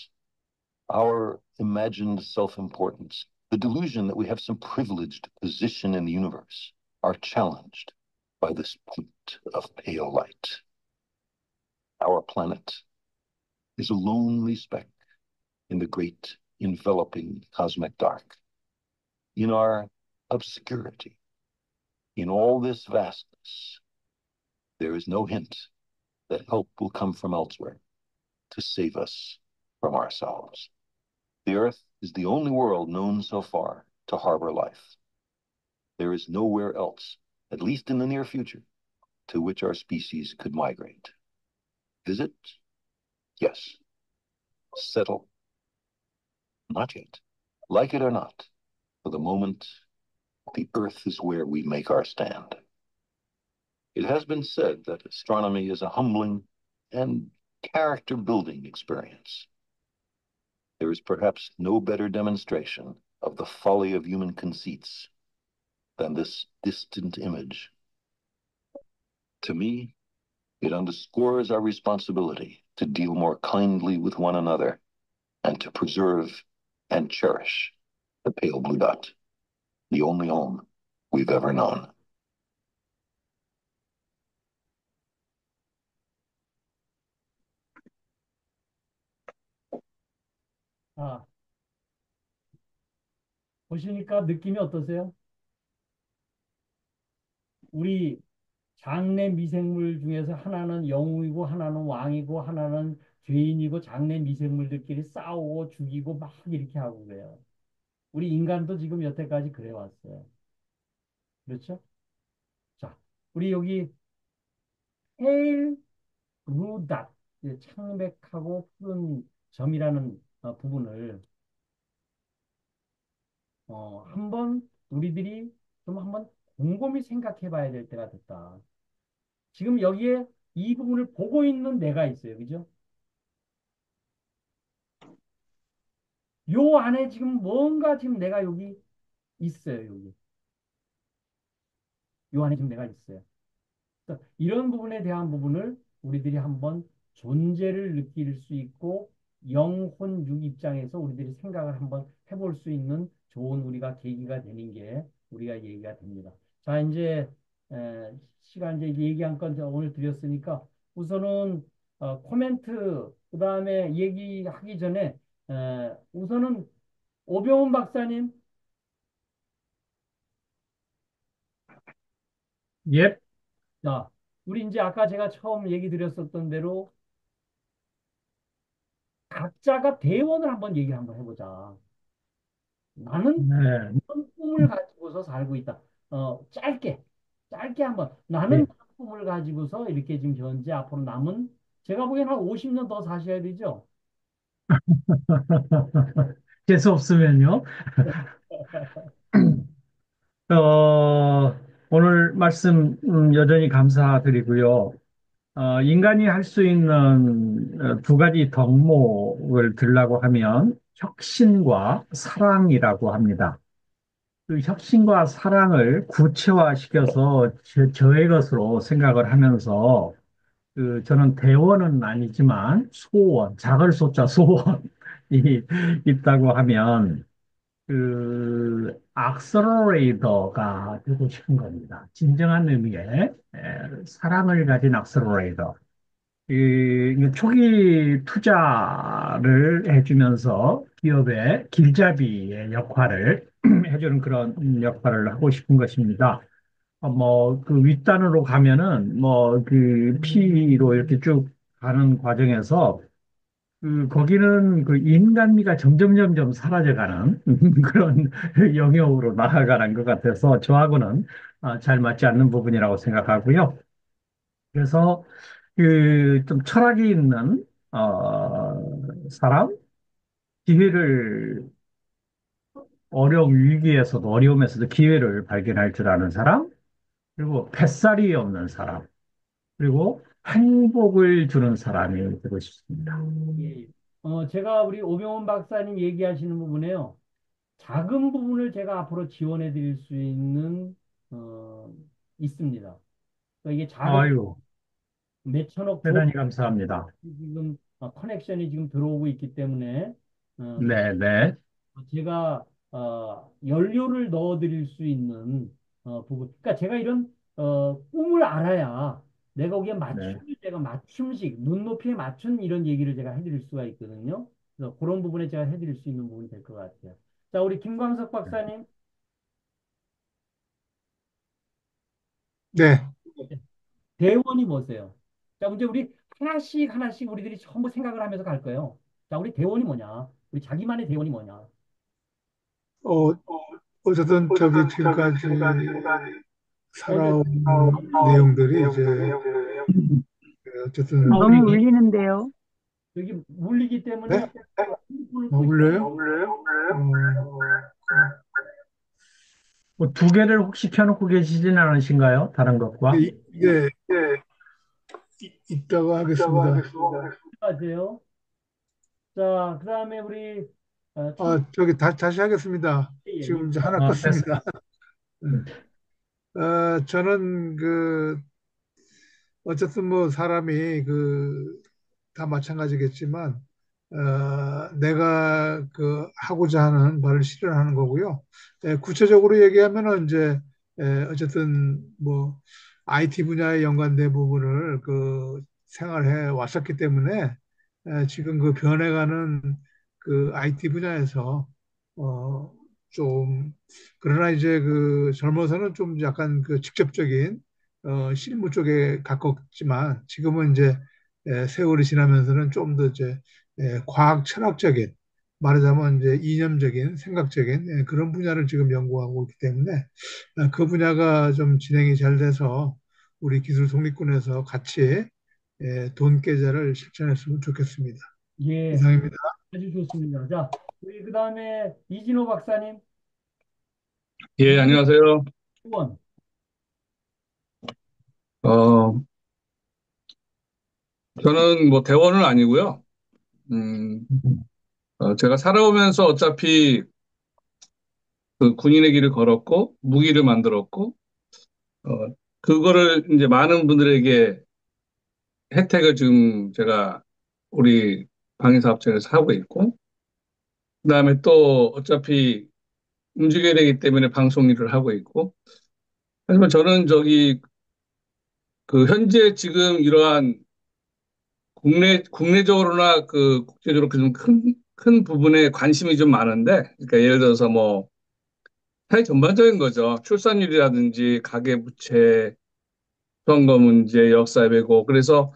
our imagined self importance, the delusion that we have some privileged position in the universe are challenged by this point of pale light. Our planet is a lonely speck in the great enveloping cosmic dark. In our obscurity, in all this vastness, there is no hint that help will come from elsewhere to save us from ourselves. The Earth is the only world known so far to harbor life. There is nowhere else at least in the near future, to which our species could migrate. Visit? Yes. Settle? Not yet. Like it or not, for the moment, the Earth is where we make our stand. It has been said that astronomy is a humbling and character building experience. There is perhaps no better demonstration of the folly of human conceits than this distant image. To me, it underscores our responsibility to deal more kindly with one another and to preserve and cherish the pale blue dot, the only home we've ever known. 아, 보시니까 느낌이 어떠세요? 우리 장내 미생물 중에서 하나는 영웅이고 하나는 왕이고 하나는 죄인이고 장내 미생물들끼리 싸우고 죽이고 막 이렇게 하고 그래요. 우리 인간도 지금 여태까지 그래 왔어요. 그렇죠? 자, 우리 여기 헤일 루닷 창백하고 푸른 점이라는 부분을 한번 우리들이 좀 한번 곰곰이 생각해 봐야 될 때가 됐다. 지금 여기에 이 부분을 보고 있는 내가 있어요. 그죠? 요 안에 지금 뭔가 지금 내가 여기 있어요. 여기. 요 안에 지금 내가 있어요. 그래서 이런 부분에 대한 부분을 우리들이 한번 존재를 느낄 수 있고 영혼 육 입장에서 우리들이 생각을 한번 해볼 수 있는 좋은 우리가 계기가 되는 게 우리가 얘기가 됩니다. 자, 이제 시간 이제 얘기한 건 제가 오늘 드렸으니까 우선은 코멘트 그다음에 얘기하기 전에 우선은 오병훈 박사님, 예, 자, 우리 이제 아까 제가 처음 얘기 드렸었던 대로 각자가 대원을 한번 얘기를 한번 해보자. 나는 네, 어떤 꿈을 가지고서 살고 있다. 짧게 한번 나는 예. 어떤 꿈을 가지고서 이렇게 지금 현재 앞으로 남은 제가 보기엔 한 50년 더 사셔야 되죠. 재수 없으면요. 오늘 말씀 여전히 감사드리고요. 인간이 할 수 있는 두 가지 덕목을 들라고 하면 혁신과 사랑이라고 합니다. 그 혁신과 사랑을 구체화시켜서 저의 것으로 생각을 하면서 저는 대원은 아니지만 소원, 작을 소자 소원이 있다고 하면 악셀러레이터가 되고 싶은 겁니다. 진정한 의미의 사랑을 가진 악셀러레이터. 이 초기 투자를 해주면서 기업의 길잡이의 역할을 해주는 그런 역할을 하고 싶은 것입니다. 그 윗단으로 가면은, P로 이렇게 쭉 가는 과정에서, 거기는 그 인간미가 점점 사라져가는 그런 영역으로 나아가는 것 같아서 저하고는 잘 맞지 않는 부분이라고 생각하고요. 그래서 좀 철학이 있는, 사람, 기회를, 위기에서도 어려움에서도 기회를 발견할 줄 아는 사람, 그리고 뱃살이 없는 사람, 그리고 행복을 주는 사람이 되고 싶습니다. 예. 제가 우리 오병훈 박사님 얘기하시는 부분에요. 작은 부분을 제가 앞으로 지원해 드릴 수 있는 있습니다. 그러니까 이게 작은 아유, 몇천억 조 대단히 감사합니다. 지금 커넥션이 지금 들어오고 있기 때문에 어, 네, 네, 제가 연료를 넣어드릴 수 있는 부분. 그러니까 제가 이런 꿈을 알아야 내가 거기에 네. 맞춤을 제가 맞춤식 눈높이에 맞춘 이런 얘기를 제가 해드릴 수가 있거든요. 그래서 그런 부분에 제가 해드릴 수 있는 부분이 될 것 같아요. 자, 우리 김광석 박사님 네, 대원이 뭐세요? 자, 이제 우리 하나씩 우리들이 전부 생각을 하면서 갈 거예요. 자, 우리 대원이 뭐냐? 우리 자기만의 대원이 뭐냐? 어, 어쨌든 저기 지금까지 어제 살아온 내용들이 이제 어쨌든 너무 물리기, 울리는데요. 여기 물리기 네? 때문에 핸드폰을 울려요? 끄시면 뭐 두 개를 혹시 켜놓고 계시지는 않으신가요? 다른 것과? 이게 이따가 하겠습니다. 하세요. 자, 그 다음에 우리 참, 저기 다시 하겠습니다. 예, 지금 이제 하나 됐어. 껐습니다. 저는 어쨌든 뭐 사람이 다 마찬가지겠지만 내가 하고자 하는 바를 실현하는 거고요. 구체적으로 얘기하면은 이제 어쨌든 뭐 IT 분야에 연관된 부분을 생활해 왔었기 때문에 지금 변해가는 IT 분야에서 어, 좀 그러나 이제 젊어서는 좀 약간 직접적인 실무 쪽에 가깝지만 지금은 이제 세월이 지나면서는 좀 더 이제 과학 철학적인 말하자면 이제 이념적인 생각적인 그런 분야를 지금 연구하고 있기 때문에 그 분야가 좀 진행이 잘 돼서 우리 기술 독립군에서 같이 돈 계좌를 실천했으면 좋겠습니다. 예, 이상입니다. 아주 좋습니다. 자, 우리 그 다음에 이진호 박사님, 예, 이진호 안녕하세요. 의원. 어, 저는 뭐 대원은 아니고요. 음, 제가 살아오면서 어차피 그 군인의 길을 걸었고, 무기를 만들었고, 어, 그거를 이제 많은 분들에게 혜택을 지금 제가 우리 방위사업청에서 하고 있고, 그다음에 또 어차피 움직여야 되기 때문에 방송 일을 하고 있고, 하지만 저는 현재 지금 이러한 국내적으로나 국제적으로 큰 부분에 관심이 좀 많은데, 그러니까 예를 들어서 뭐, 사회 전반적인 거죠. 출산율이라든지 가계부채, 선거 문제, 역사 왜곡. 그래서,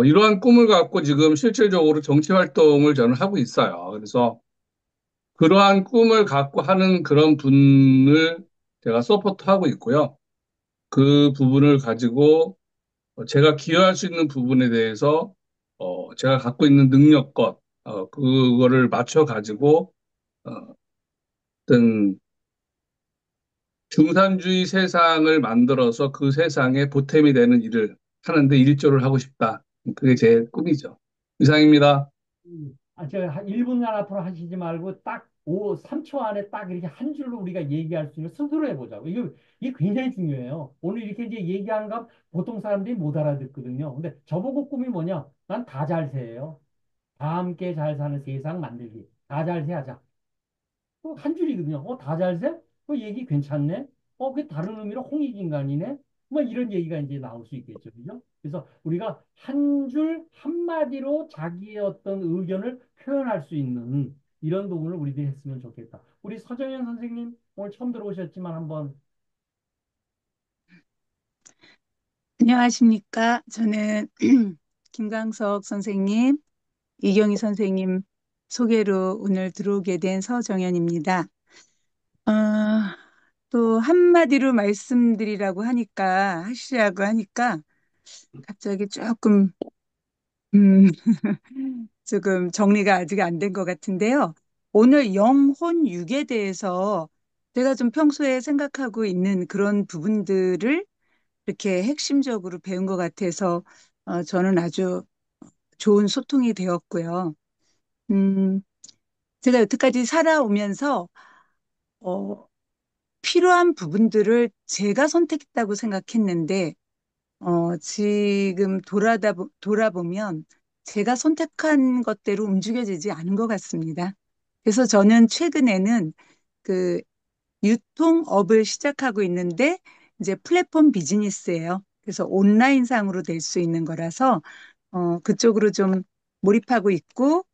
이러한 꿈을 갖고 지금 실질적으로 정치 활동을 저는 하고 있어요. 그래서 그러한 꿈을 갖고 하는 그런 분을 제가 서포트하고 있고요. 그 부분을 가지고 제가 기여할 수 있는 부분에 대해서 제가 갖고 있는 능력껏 그거를 맞춰 가지고 어떤 중산주의 세상을 만들어서 그 세상에 보탬이 되는 일을 하는데 일조를 하고 싶다. 그게 제 꿈이죠. 이상입니다. 저 1분 앞으로 하시지 말고 딱 3초 안에 딱 이렇게 한 줄로 우리가 얘기할 수 있는 스스로 해보자고. 이게 굉장히 중요해요. 오늘 이렇게 이제 얘기한 거 보통 사람들이 못 알아듣거든요. 근데 저보고 꿈이 뭐냐? 난 다 잘세예요. 다 함께 잘 사는 세상 만들기. 다 잘세 하자. 한 줄이거든요. 다 잘세? 얘기 괜찮네? 그 다른 의미로 홍익인간이네? 뭐 이런 얘기가 이제 나올 수 있겠죠. 그죠? 그래서 우리가 한 줄, 한마디로 자기의 어떤 의견을 표현할 수 있는 이런 부분을 우리들이 했으면 좋겠다. 우리 서정현 선생님, 오늘 처음 들어오셨지만 한번, 안녕하십니까. 저는 김광석 선생님, 이경희 선생님 소개로 오늘 들어오게 된 서정연입니다. 어, 또 한마디로 하시라고 하니까 갑자기 조금, 음, 조금 정리가 아직 안 된 것 같은데요. 오늘 영혼육에 대해서 제가 좀 평소에 생각하고 있는 그런 부분들을 이렇게 핵심적으로 배운 것 같아서 저는 아주 좋은 소통이 되었고요. 음, 제가 여태까지 살아오면서 어, 필요한 부분들을 제가 선택했다고 생각했는데 지금 돌아보면 제가 선택한 것대로 움직여지지 않은 것 같습니다. 그래서 저는 최근에는 그 유통업을 시작하고 있는데 이제 플랫폼 비즈니스예요. 그래서 온라인상으로 될 수 있는 거라서 그쪽으로 좀 몰입하고 있고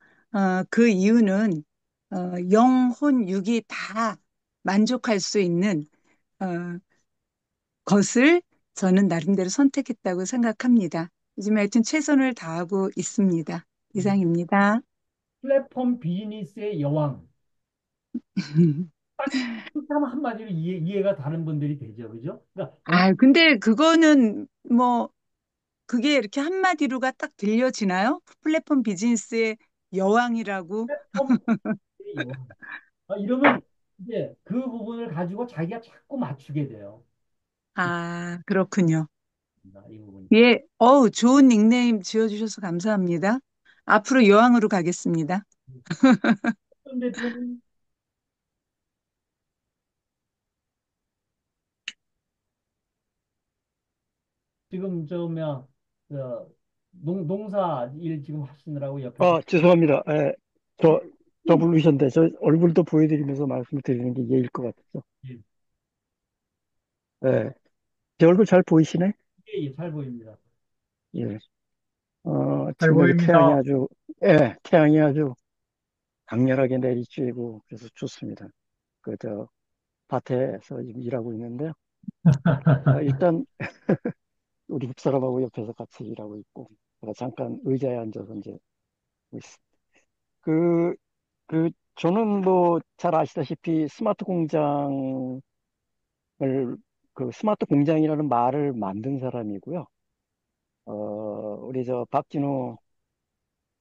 그 이유는 영혼, 육이 다 만족할 수 있는 어, 것을 저는 나름대로 선택했다고 생각합니다. 요즘에 하여튼 최선을 다하고 있습니다. 이상입니다. 플랫폼 비즈니스의 여왕. 참 한마디로 이해가 다른 분들이 되죠. 그죠? 그러니까 아, 근데 그거는 뭐 그게 이렇게 한마디로가 딱 들려지나요? 플랫폼 비즈니스의 여왕이라고? 플랫폼이요. 이러면 이제 그 부분을 가지고 자기가 자꾸 맞추게 돼요. 아, 그렇군요. 이 부분이. 예, 좋은 닉네임 지어주셔서 감사합니다. 앞으로 여왕으로 가겠습니다. 어떤 대표는 지금 저 뭐야 농사 일 지금 하시느라고 옆에서 죄송합니다. 저 부르셨는데, 저 얼굴도 보여드리면서 말씀을 드리는 게 예의일 것 같아서. 예, 예, 제 얼굴 잘 보이시네? 잘 보입니다. 예. 잘 지금 여기 보입니다. 태양이 아주 강렬하게 내리쬐고, 그래서 좋습니다. 밭에서 지금 일하고 있는데요. 일단, 우리 집사람하고 옆에서 같이 일하고 있고, 제가 잠깐 의자에 앉아서 이제 있습니다. 그, 저는 뭐, 잘 아시다시피 스마트 공장을, 그 스마트 공장이라는 말을 만든 사람이고요. 우리 박진우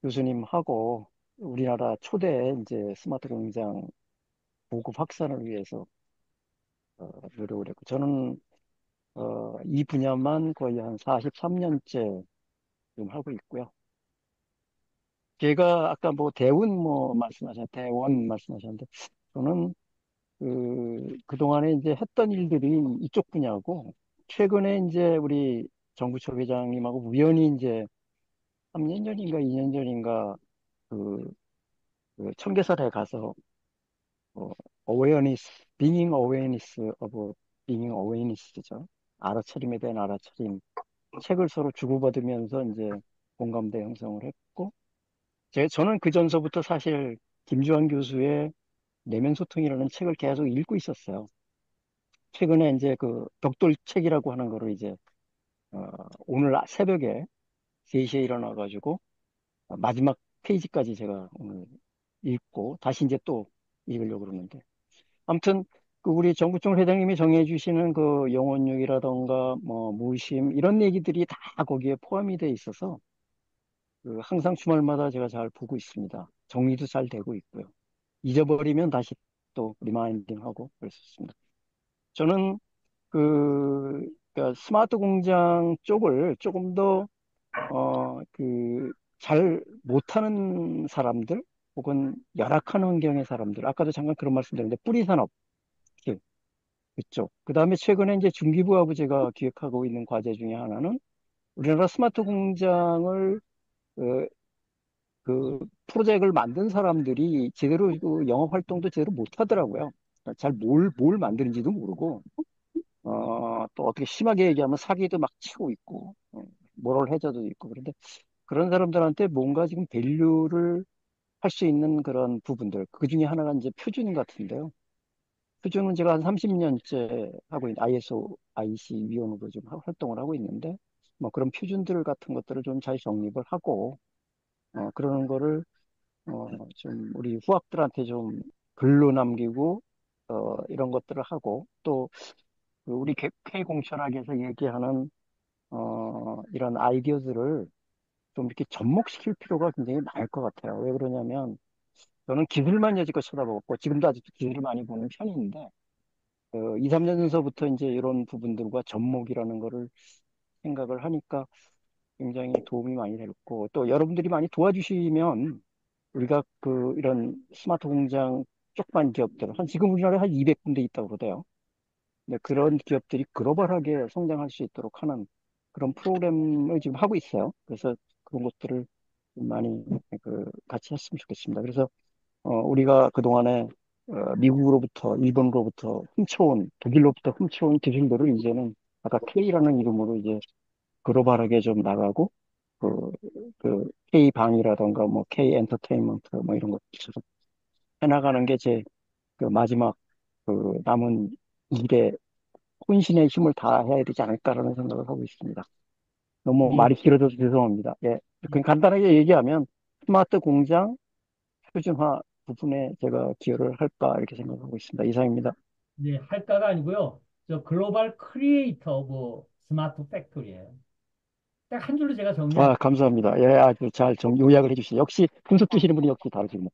교수님하고 우리나라 초대 이제 스마트 공장 보급 확산을 위해서 노력을 했고, 저는 이 분야만 거의 한 43년째 지금 하고 있고요. 제가 아까 뭐 대원 말씀하셨는데, 저는 그동안에 이제 했던 일들이 이쪽 분야고, 최근에 이제 우리 정부처 회장님하고 우연히 이제 3년 전인가 2년 전인가 그, 그 청계설에 가서 어, awareness, being awareness죠. 알아차림에 대한 알아차림 책을 서로 주고받으면서 이제 공감대 형성을 했고, 저는 그 전서부터 사실 김주환 교수의 내면 소통이라는 책을 계속 읽고 있었어요. 최근에 이제 그 벽돌 책이라고 하는 거를 이제 어, 오늘 새벽에 3시에 일어나가지고 마지막 페이지까지 제가 오늘 읽고 다시 이제 또 읽으려고 그러는데, 아무튼 그 우리 정부청 회장님이 정해주시는 그 영혼육이라던가 뭐 무심 이런 얘기들이 다 거기에 포함이 돼 있어서 항상 주말마다 제가 잘 보고 있습니다. 정리도 잘 되고 있고요. 잊어버리면 다시 또 리마인딩하고 그랬었습니다. 저는 그러니까 스마트 공장 쪽을 조금 더 잘 못하는 사람들 혹은 열악한 환경의 사람들, 아까도 잠깐 그런 말씀드렸는데 뿌리산업 그쪽. 그 다음에 최근에 이제 중기부하고 제가 기획하고 있는 과제 중에 하나는 우리나라 스마트 공장을 어, 프로젝트를 만든 사람들이 제대로 영업 활동도 제대로 못 하더라고요. 잘 뭘 만드는지도 모르고, 또 어떻게 심하게 얘기하면 사기도 막 치고 있고, 모럴 해저도 있고, 그런데 그런 사람들한테 뭔가 지금 밸류를 할 수 있는 그런 부분들, 그 중에 하나가 이제 표준 같은데요. 표준은 제가 한 30년째 하고 있는 ISO, IC 위원으로 좀 활동을 하고 있는데, 뭐 그런 표준들 같은 것들을 좀 잘 정립을 하고, 그러는 거를 좀 우리 후학들한테 좀 글로 남기고 이런 것들을 하고 또 우리 K공철학에서 얘기하는 이런 아이디어들을 좀 이렇게 접목시킬 필요가 굉장히 많을 것 같아요. 왜 그러냐면 저는 기술만 여지껏 쳐다보고 지금도 아직도 기술을 많이 보는 편인데 2, 3년 전서부터 이제 이런 부분들과 접목이라는 거를 생각을 하니까 굉장히 도움이 많이 됐고 또 여러분들이 많이 도와주시면 우리가 이런 스마트 공장 쪽반 기업들, 지금 우리나라에 한 200군데 있다고 그러대요. 근데 그런 기업들이 글로벌하게 성장할 수 있도록 하는 그런 프로그램을 지금 하고 있어요. 그래서 그런 것들을 좀 많이 같이 했으면 좋겠습니다. 그래서 우리가 그동안에 미국으로부터, 일본으로부터 훔쳐온, 독일로부터 훔쳐온 기술들을 이제는 아까 K라는 이름으로 이제 글로벌하게 좀 나가고, 그, K방이라던가 뭐 K 엔터테인먼트 뭐 이런 것처럼 해나가는 게 제 마지막 남은 일에 혼신의 힘을 다해야 되지 않을까라는 생각을 하고 있습니다. 너무 예, 말이 길어져서 죄송합니다. 예. 그냥 간단하게 얘기하면 스마트 공장 표준화 부분에 제가 기여를 할까 이렇게 생각하고 있습니다. 이상입니다. 이제 할까가 아니고요. 저 글로벌 크리에이터 오브 스마트 팩토리예요. 딱 한 줄로 제가 정리할. 아, 감사합니다. 예, 아주 잘 요약을 해주시죠. 역시 분석 주시는 분이 역시 다르시군요.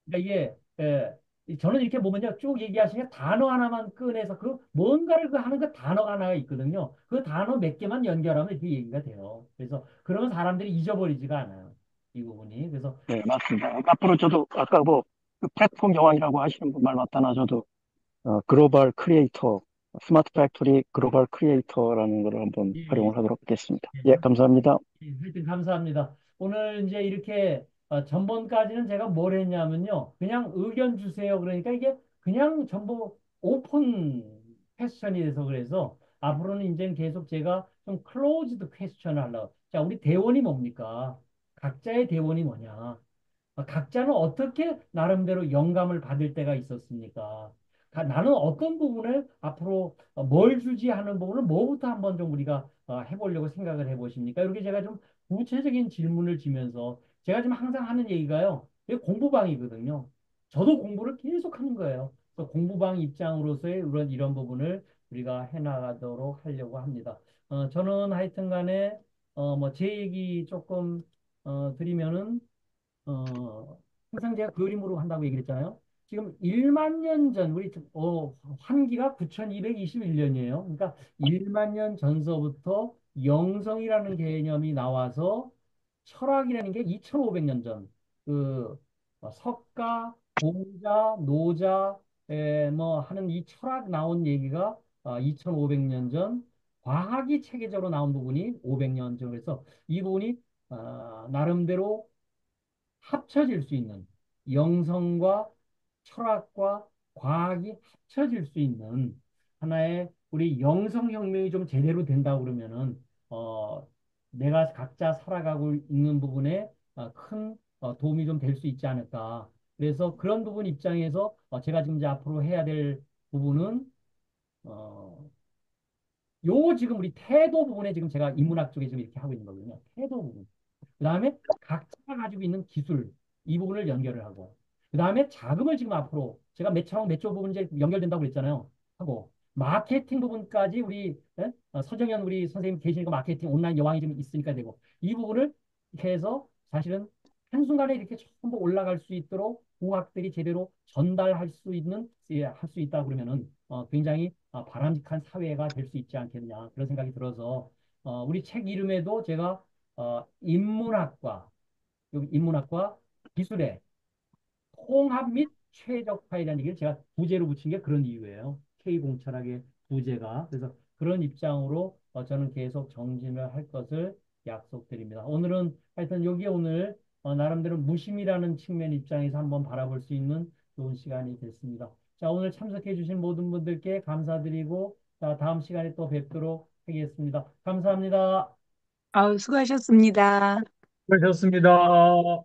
그러니까 이게 저는 이렇게 보면요 쭉 얘기하시면 단어 하나만 꺼내서 그 뭔가를 그 하는 그 단어가 하나가 있거든요. 그 단어 몇 개만 연결하면 이렇게 얘기가 돼요. 그래서 그러면 사람들이 잊어버리지가 않아요. 이 부분이. 그래서 네, 맞습니다. 그러니까 앞으로 저도 아까 뭐 그 플랫폼 여왕이라고 하시는 분 말 맞다나 저도 글로벌 크리에이터, 스마트 팩토리 글로벌 크리에이터라는 걸 한번 예, 예, 활용을 하도록 하겠습니다. 예, 예, 감사합니다. 하여튼 감사합니다. 오늘 이제 이렇게 전번까지는 제가 뭘 했냐면요. 그냥 의견 주세요. 그러니까 이게 그냥 전부 오픈 퀘스천이 돼서 그래서 앞으로는 이제 계속 제가 좀 클로즈드 퀘스천을 하려고. 자, 우리 대원이 뭡니까? 각자의 대원이 뭐냐? 각자는 어떻게 나름대로 영감을 받을 때가 있었습니까? 나는 어떤 부분을 앞으로 뭘 주지 하는 부분을 뭐부터 한번 좀 우리가 해보려고 생각을 해보십니까? 이렇게 제가 좀 구체적인 질문을 주면서 제가 지금 항상 하는 얘기가요. 이게 공부방이거든요. 저도 공부를 계속 하는 거예요. 그래서 공부방 입장으로서의 이런 부분을 우리가 해나가도록 하려고 합니다. 저는 하여튼 간에 뭐 제 얘기 조금 드리면은 항상 제가 그림으로 한다고 얘기를 했잖아요. 지금 1만 년 전, 우리, 환기가 9221년이에요. 그러니까 1만 년 전서부터 영성이라는 개념이 나와서 철학이라는 게 2500년 전, 그, 석가, 공자, 노자, 뭐 하는 이 철학 나온 얘기가 2500년 전, 과학이 체계적으로 나온 부분이 500년 전, 그래서 이 부분이 나름대로 합쳐질 수 있는 영성과 철학과 과학이 합쳐질 수 있는 하나의 우리 영성혁명이 좀 제대로 된다고 그러면은 내가 각자 살아가고 있는 부분에 큰 도움이 좀 될 수 있지 않을까. 그래서 그런 부분 입장에서 제가 지금 이제 앞으로 해야 될 부분은 어, 요 지금 우리 태도 부분에 지금 제가 인문학 쪽에 지금 이렇게 하고 있는 거거든요. 태도 부분. 그 다음에 각자가 가지고 있는 기술, 이 부분을 연결을 하고, 그 다음에 자금을 지금 앞으로, 제가 몇 차원, 몇 조 부분 이제 연결된다고 그랬잖아요. 하고, 마케팅 부분까지 우리, 서정현 우리 선생님 계시니까 마케팅 온라인 여왕이 좀 있으니까 되고, 이 부분을 이렇게 해서 사실은 한순간에 이렇게 전부 올라갈 수 있도록 고학들이 제대로 전달할 수 있는, 예, 할 수 있다 그러면은, 굉장히 바람직한 사회가 될 수 있지 않겠냐, 그런 생각이 들어서, 우리 책 이름에도 제가 인문학과, 여기 인문학과 기술의 통합 및 최적화이라는 얘기를 제가 부제로 붙인 게 그런 이유예요. K공철학의 부제가. 그래서 그런 입장으로 저는 계속 정진을 할 것을 약속드립니다. 오늘은 하여튼 여기에 오늘 나름대로 무심이라는 측면 입장에서 한번 바라볼 수 있는 좋은 시간이 됐습니다. 자, 오늘 참석해 주신 모든 분들께 감사드리고 자, 다음 시간에 또 뵙도록 하겠습니다. 감사합니다. 아우, 수고하셨습니다. 수고하셨습니다.